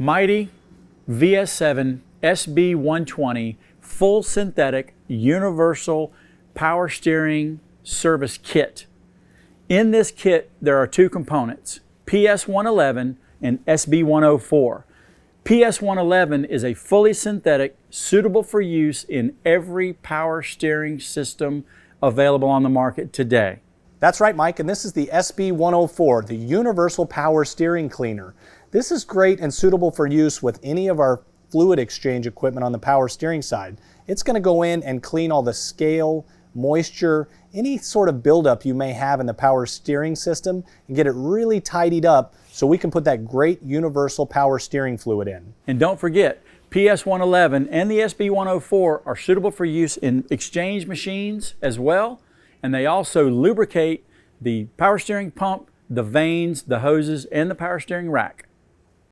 Mighty VS7 SB120 full synthetic universal power steering service kit. In this kit there are two components, PS111 and SB104. PS111 is a fully synthetic, suitable for use in every power steering system available on the market today. That's right, Mike, and this is the SB104, the Universal Power Steering Cleaner. This is great and suitable for use with any of our fluid exchange equipment on the power steering side. It's going to go in and clean all the scale, moisture, any sort of buildup you may have in the power steering system and get it really tidied up so we can put that great universal power steering fluid in. And don't forget, PS111 and the SB104 are suitable for use in exchange machines as well, and they also lubricate the power steering pump, the vanes, the hoses, and the power steering rack.